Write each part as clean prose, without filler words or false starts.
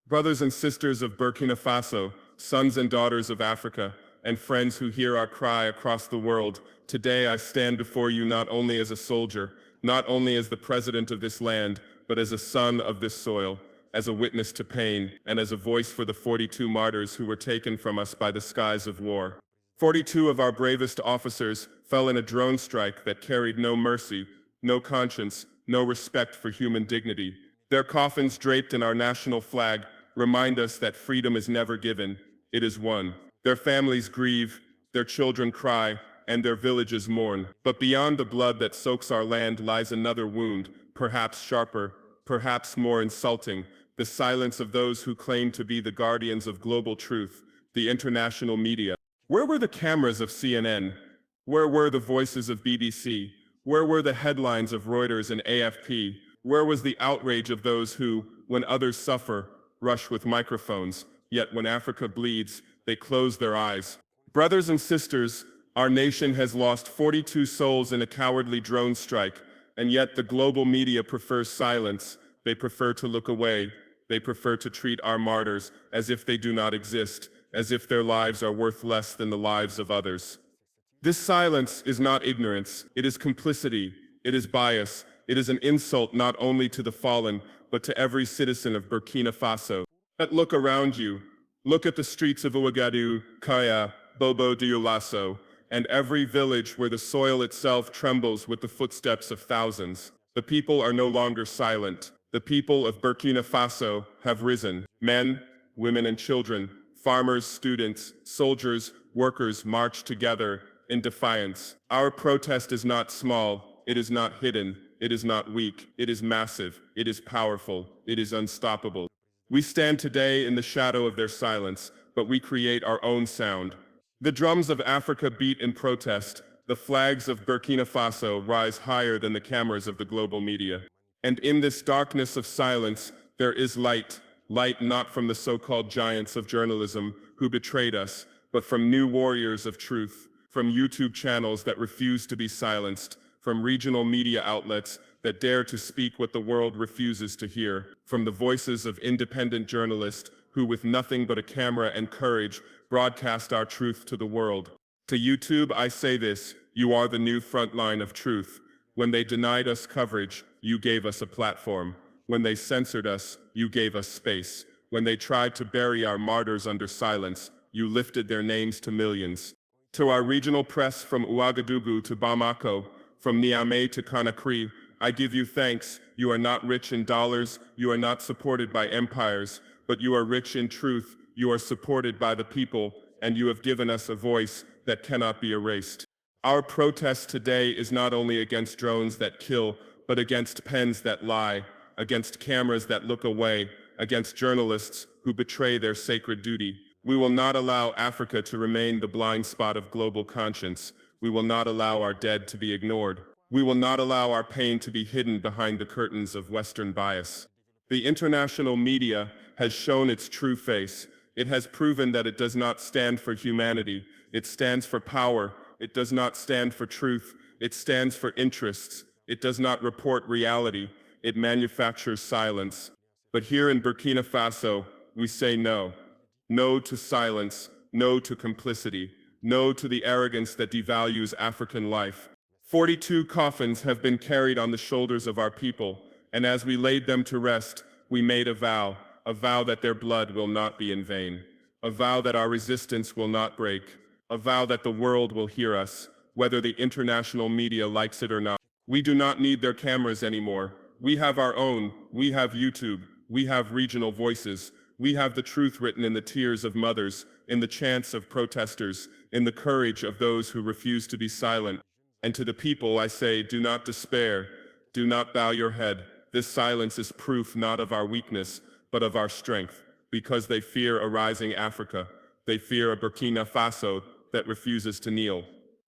Brothers and sisters of Burkina Faso, sons and daughters of Africa, and friends who hear our cry across the world, today I stand before you not only as a soldier, not only as the president of this land, but as a son of this soil, as a witness to pain, and as a voice for the 42 martyrs who were taken from us by the skies of war. 42 of our bravest officers fell in a drone strike that carried no mercy, no conscience, no respect for human dignity. Their coffins draped in our national flag remind us that freedom is never given, it is won. Their families grieve, their children cry, and their villages mourn. But beyond the blood that soaks our land lies another wound, perhaps sharper, perhaps more insulting, the silence of those who claim to be the guardians of global truth, the international media. Where were the cameras of CNN? Where were the voices of BBC? Where were the headlines of Reuters and AFP? Where was the outrage of those who, when others suffer, rush with microphones, yet when Africa bleeds, they close their eyes? Brothers and sisters, our nation has lost 42 souls in a cowardly drone strike, and yet the global media prefers silence. They prefer to look away. They prefer to treat our martyrs as if they do not exist, as if their lives are worth less than the lives of others. This silence is not ignorance, it is complicity, it is bias, it is an insult not only to the fallen, but to every citizen of Burkina Faso. But look around you. Look at the streets of Ouagadougou, Kaya, Bobo Dioulasso, and every village where the soil itself trembles with the footsteps of thousands. The people are no longer silent. The people of Burkina Faso have risen. Men, women and children, farmers, students, soldiers, workers march together in defiance. Our protest is not small, it is not hidden, it is not weak, it is massive, it is powerful, it is unstoppable. We stand today in the shadow of their silence, but we create our own sound. The drums of Africa beat in protest, the flags of Burkina Faso rise higher than the cameras of the global media. And in this darkness of silence, there is light, light not from the so-called giants of journalism who betrayed us, but from new warriors of truth, from YouTube channels that refuse to be silenced, from regional media outlets that dare to speak what the world refuses to hear, from the voices of independent journalists who with nothing but a camera and courage broadcast our truth to the world. To YouTube I say this, you are the new front line of truth. When they denied us coverage, you gave us a platform. When they censored us, you gave us space. When they tried to bury our martyrs under silence, you lifted their names to millions. To our regional press from Ouagadougou to Bamako, from Niamey to Conakry, I give you thanks. You are not rich in dollars, you are not supported by empires, but you are rich in truth, you are supported by the people, and you have given us a voice that cannot be erased. Our protest today is not only against drones that kill, but against pens that lie, against cameras that look away, against journalists who betray their sacred duty. We will not allow Africa to remain the blind spot of global conscience. We will not allow our dead to be ignored. We will not allow our pain to be hidden behind the curtains of Western bias. The international media has shown its true face. It has proven that it does not stand for humanity. It stands for power. It does not stand for truth. It stands for interests. It does not report reality. It manufactures silence. But here in Burkina Faso, we say no. No to silence. No to complicity. No to the arrogance that devalues African life. 42 coffins have been carried on the shoulders of our people, and as we laid them to rest, we made a vow that their blood will not be in vain, a vow that our resistance will not break, a vow that the world will hear us, whether the international media likes it or not. We do not need their cameras anymore. We have our own. We have YouTube. We have regional voices. We have the truth written in the tears of mothers, in the chants of protesters, in the courage of those who refuse to be silent. And to the people I say, do not despair, do not bow your head. This silence is proof not of our weakness, but of our strength, because they fear a rising Africa. They fear a Burkina Faso that refuses to kneel.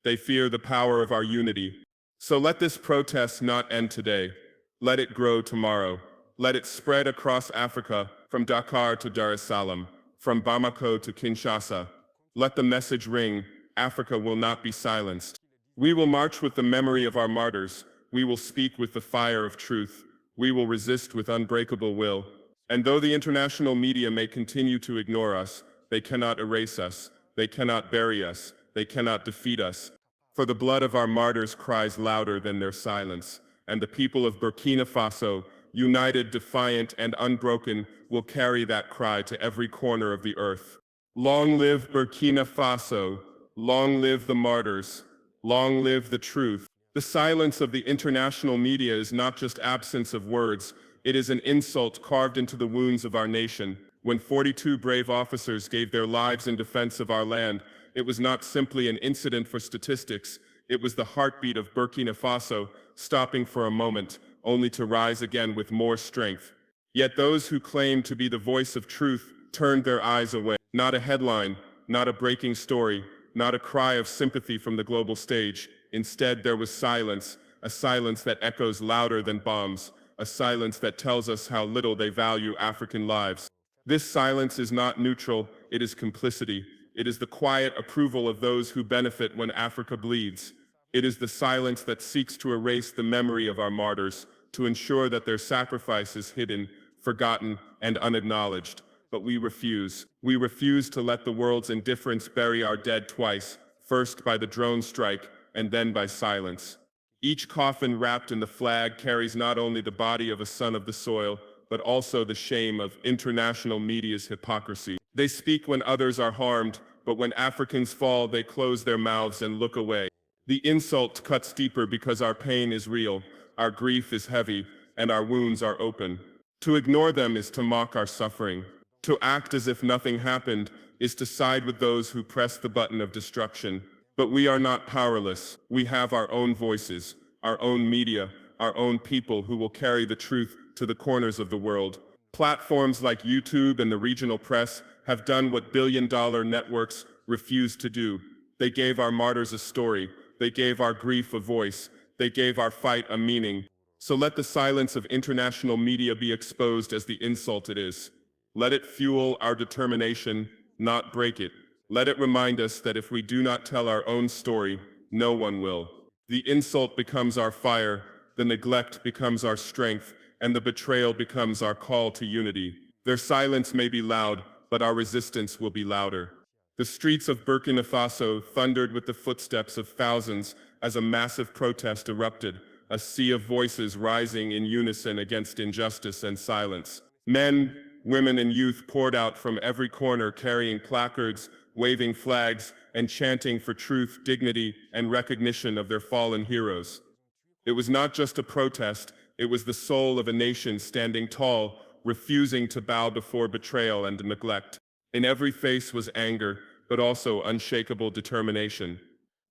They fear the power of our unity. So let this protest not end today. Let it grow tomorrow. Let it spread across Africa, from Dakar to Dar es Salaam, from Bamako to Kinshasa. Let the message ring, Africa will not be silenced. We will march with the memory of our martyrs. We will speak with the fire of truth. We will resist with unbreakable will. And though the international media may continue to ignore us, they cannot erase us, they cannot bury us, they cannot defeat us. For the blood of our martyrs cries louder than their silence, and the people of Burkina Faso, united, defiant, and unbroken, will carry that cry to every corner of the earth. Long live Burkina Faso, long live the martyrs, long live the truth. The silence of the international media is not just absence of words, it is an insult carved into the wounds of our nation. When 42 brave officers gave their lives in defense of our land, it was not simply an incident for statistics, it was the heartbeat of Burkina Faso, stopping for a moment, only to rise again with more strength. Yet those who claimed to be the voice of truth turned their eyes away. Not a headline, not a breaking story, not a cry of sympathy from the global stage. Instead, there was silence, a silence that echoes louder than bombs, a silence that tells us how little they value African lives. This silence is not neutral, it is complicity. It is the quiet approval of those who benefit when Africa bleeds. It is the silence that seeks to erase the memory of our martyrs, to ensure that their sacrifice is hidden, forgotten, and unacknowledged. But we refuse. We refuse to let the world's indifference bury our dead twice, first by the drone strike, and then by silence. Each coffin wrapped in the flag carries not only the body of a son of the soil, but also the shame of international media's hypocrisy. They speak when others are harmed, but when Africans fall, they close their mouths and look away. The insult cuts deeper because our pain is real, our grief is heavy, and our wounds are open. To ignore them is to mock our suffering. To act as if nothing happened is to side with those who press the button of destruction. But we are not powerless. We have our own voices, our own media, our own people who will carry the truth to the corners of the world. Platforms like YouTube and the regional press have done what billion-dollar networks refuse to do. They gave our martyrs a story. They gave our grief a voice. They gave our fight a meaning. So let the silence of international media be exposed as the insult it is. Let it fuel our determination, not break it. Let it remind us that if we do not tell our own story, no one will. The insult becomes our fire, the neglect becomes our strength, and the betrayal becomes our call to unity. Their silence may be loud, but our resistance will be louder. The streets of Burkina Faso thundered with the footsteps of thousands as a massive protest erupted, a sea of voices rising in unison against injustice and silence. Men, women, and youth poured out from every corner carrying placards, waving flags, and chanting for truth, dignity, and recognition of their fallen heroes. It was not just a protest, it was the soul of a nation standing tall, refusing to bow before betrayal and neglect. In every face was anger, but also unshakable determination.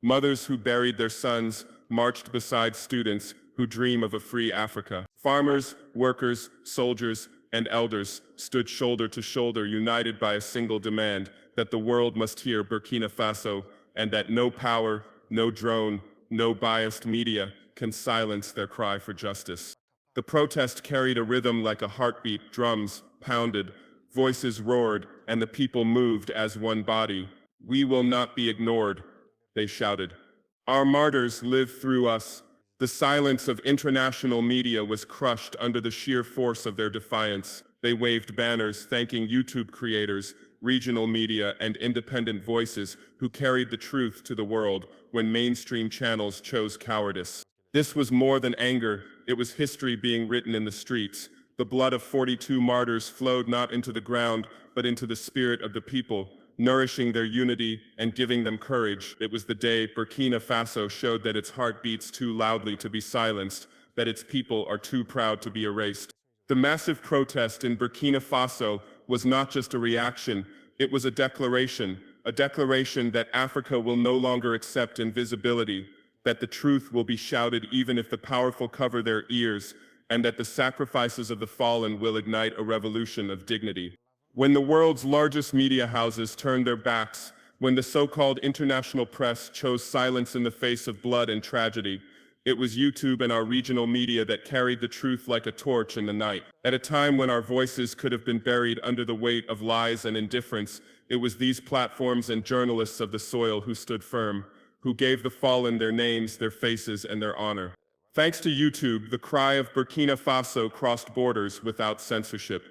Mothers who buried their sons marched beside students who dream of a free Africa. Farmers, workers, soldiers, and elders stood shoulder to shoulder, united by a single demand: that the world must hear Burkina Faso, and that no power, no drone, no biased media can silence their cry for justice. The protest carried a rhythm like a heartbeat. Drums pounded, voices roared, and the people moved as one body. "We will not be ignored," they shouted. "Our martyrs live through us." The silence of international media was crushed under the sheer force of their defiance. They waved banners thanking YouTube creators, regional media, and independent voices who carried the truth to the world when mainstream channels chose cowardice. This was more than anger, it was history being written in the streets. The blood of 42 martyrs flowed not into the ground, but into the spirit of the people, nourishing their unity and giving them courage. It was the day Burkina Faso showed that its heart beats too loudly to be silenced, that its people are too proud to be erased. The massive protest in Burkina Faso was not just a reaction, it was a declaration that Africa will no longer accept invisibility, that the truth will be shouted even if the powerful cover their ears, and that the sacrifices of the fallen will ignite a revolution of dignity. When the world's largest media houses turned their backs, when the so-called international press chose silence in the face of blood and tragedy, it was YouTube and our regional media that carried the truth like a torch in the night. At a time when our voices could have been buried under the weight of lies and indifference, it was these platforms and journalists of the soil who stood firm, who gave the fallen their names, their faces, and their honor. Thanks to YouTube, the cry of Burkina Faso crossed borders without censorship.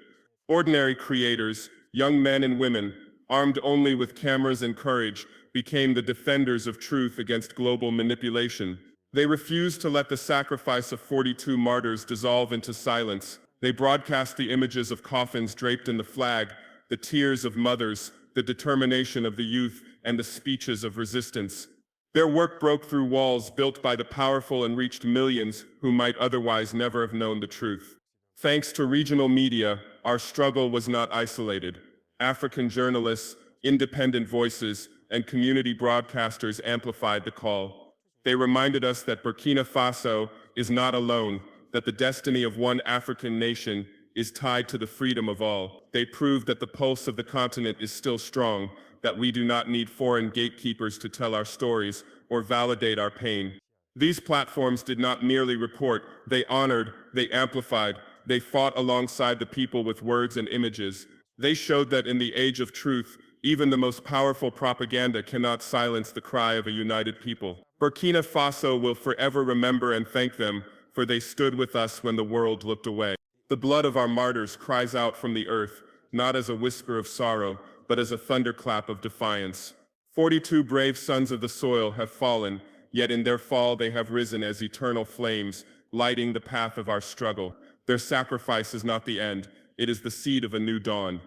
Ordinary creators, young men and women, armed only with cameras and courage, became the defenders of truth against global manipulation. They refused to let the sacrifice of 42 martyrs dissolve into silence. They broadcast the images of coffins draped in the flag, the tears of mothers, the determination of the youth, and the speeches of resistance. Their work broke through walls built by the powerful and reached millions who might otherwise never have known the truth. Thanks to regional media, our struggle was not isolated. African journalists, independent voices, and community broadcasters amplified the call. They reminded us that Burkina Faso is not alone, that the destiny of one African nation is tied to the freedom of all. They proved that the pulse of the continent is still strong, that we do not need foreign gatekeepers to tell our stories or validate our pain. These platforms did not merely report, they honored, they amplified, they fought alongside the people with words and images. They showed that in the age of truth, even the most powerful propaganda cannot silence the cry of a united people. Burkina Faso will forever remember and thank them, for they stood with us when the world looked away. The blood of our martyrs cries out from the earth, not as a whisper of sorrow, but as a thunderclap of defiance. 42 brave sons of the soil have fallen, yet in their fall they have risen as eternal flames, lighting the path of our struggle. Their sacrifice is not the end, it is the seed of a new dawn.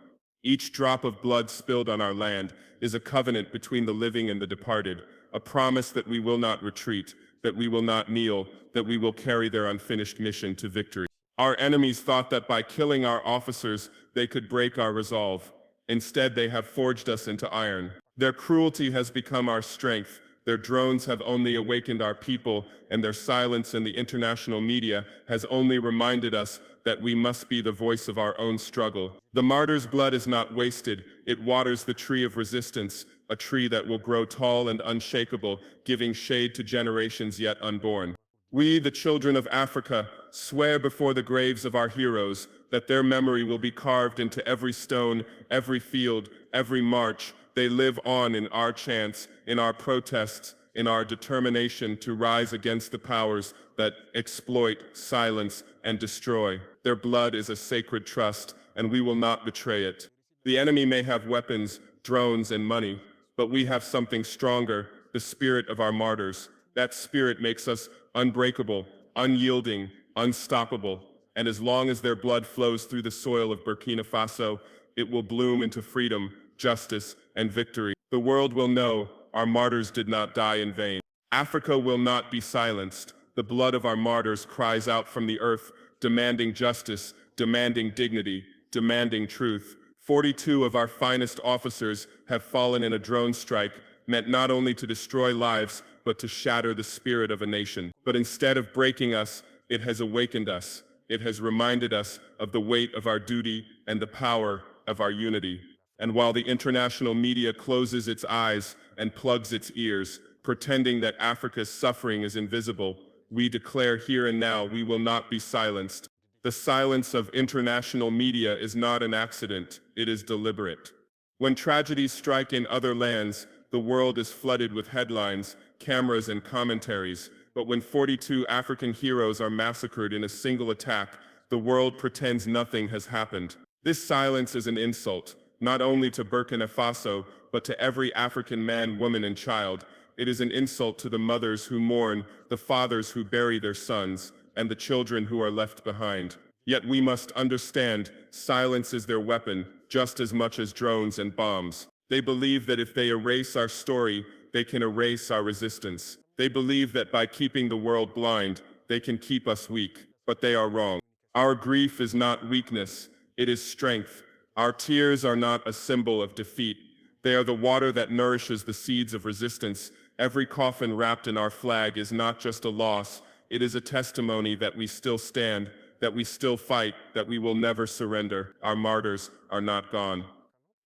Each drop of blood spilled on our land is a covenant between the living and the departed, a promise that we will not retreat, that we will not kneel, that we will carry their unfinished mission to victory. Our enemies thought that by killing our officers, they could break our resolve. Instead, they have forged us into iron. Their cruelty has become our strength. Their drones have only awakened our people, and their silence in the international media has only reminded us that we must be the voice of our own struggle. The martyr's blood is not wasted. It waters the tree of resistance, a tree that will grow tall and unshakable, giving shade to generations yet unborn. We, the children of Africa, swear before the graves of our heroes that their memory will be carved into every stone, every field, every march. They live on in our chants, in our protests, in our determination to rise against the powers that exploit, silence, and destroy. Their blood is a sacred trust, and we will not betray it. The enemy may have weapons, drones, and money, but we have something stronger, the spirit of our martyrs. That spirit makes us unbreakable, unyielding, unstoppable, and as long as their blood flows through the soil of Burkina Faso, it will bloom into freedom, justice, and victory. The world will know our martyrs did not die in vain. Africa will not be silenced. The blood of our martyrs cries out from the earth, demanding justice, demanding dignity, demanding truth. 42 of our finest officers have fallen in a drone strike, meant not only to destroy lives, but to shatter the spirit of a nation. But instead of breaking us, it has awakened us. It has reminded us of the weight of our duty and the power of our unity. And while the international media closes its eyes and plugs its ears, pretending that Africa's suffering is invisible, we declare here and now we will not be silenced. The silence of international media is not an accident, it is deliberate. When tragedies strike in other lands, the world is flooded with headlines, cameras, and commentaries. But when 42 African heroes are massacred in a single attack, the world pretends nothing has happened. This silence is an insult, not only to Burkina Faso, but to every African man, woman, and child. It is an insult to the mothers who mourn, the fathers who bury their sons, and the children who are left behind. Yet we must understand, silence is their weapon, just as much as drones and bombs. They believe that if they erase our story, they can erase our resistance. They believe that by keeping the world blind, they can keep us weak, but they are wrong. Our grief is not weakness, it is strength. Our tears are not a symbol of defeat. They are the water that nourishes the seeds of resistance. Every coffin wrapped in our flag is not just a loss, it is a testimony that we still stand, that we still fight, that we will never surrender. Our martyrs are not gone.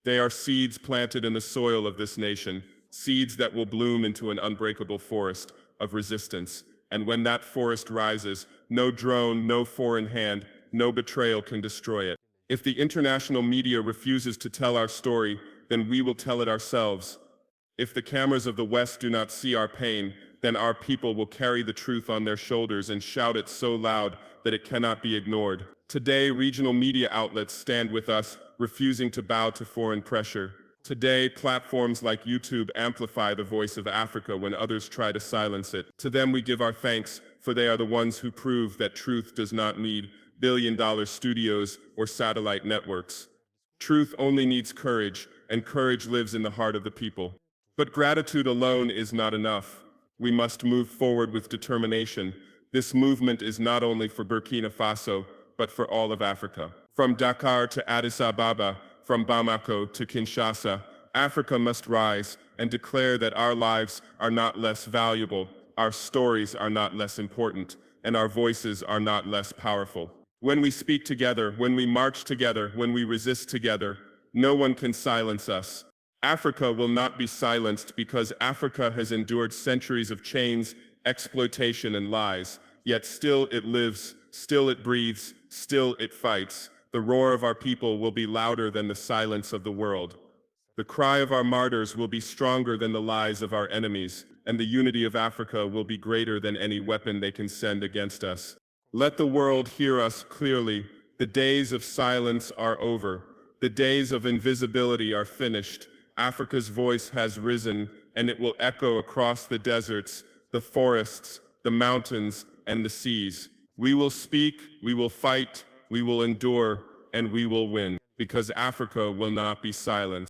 They are seeds planted in the soil of this nation, seeds that will bloom into an unbreakable forest of resistance. And when that forest rises, no drone, no foreign hand, no betrayal can destroy it. If the international media refuses to tell our story, then we will tell it ourselves. If the cameras of the West do not see our pain, then our people will carry the truth on their shoulders and shout it so loud that it cannot be ignored. Today, regional media outlets stand with us, refusing to bow to foreign pressure. Today, platforms like YouTube amplify the voice of Africa when others try to silence it. To them we give our thanks, for they are the ones who prove that truth does not need billion-dollar studios or satellite networks. Truth only needs courage, and courage lives in the heart of the people. But gratitude alone is not enough. We must move forward with determination. This movement is not only for Burkina Faso, but for all of Africa. From Dakar to Addis Ababa, from Bamako to Kinshasa, Africa must rise and declare that our lives are not less valuable, our stories are not less important, and our voices are not less powerful. When we speak together, when we march together, when we resist together, no one can silence us. Africa will not be silenced because Africa has endured centuries of chains, exploitation, and lies, yet still it lives, still it breathes, still it fights. The roar of our people will be louder than the silence of the world. The cry of our martyrs will be stronger than the lies of our enemies, and the unity of Africa will be greater than any weapon they can send against us. Let the world hear us clearly. The days of silence are over. The days of invisibility are finished. Africa's voice has risen, and it will echo across the deserts, the forests, the mountains, and the seas. We will speak, we will fight, we will endure, and we will win, because Africa will not be silenced.